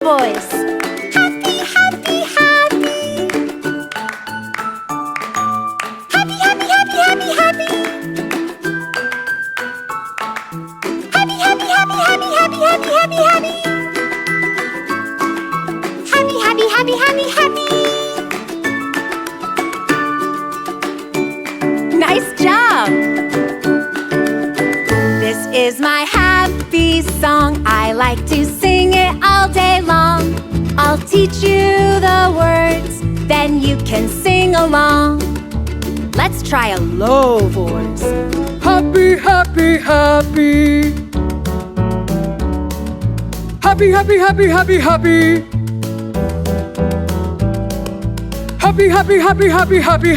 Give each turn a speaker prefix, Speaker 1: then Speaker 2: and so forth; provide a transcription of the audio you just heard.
Speaker 1: voice. Happy, happy, happy. Happy, happy, happy, happy, happy. Happy, happy, happy, happy, happy, happy, happy, happy. Happy, happy, happy, happy, happy. Nice job! This is my happy song. I like to sing it all day long. I'll teach you the words, then you can sing along. Let's try a low voice.
Speaker 2: Happy, happy, happy. Happy, happy, happy, happy, happy. Happy, happy, happy, happy, happy.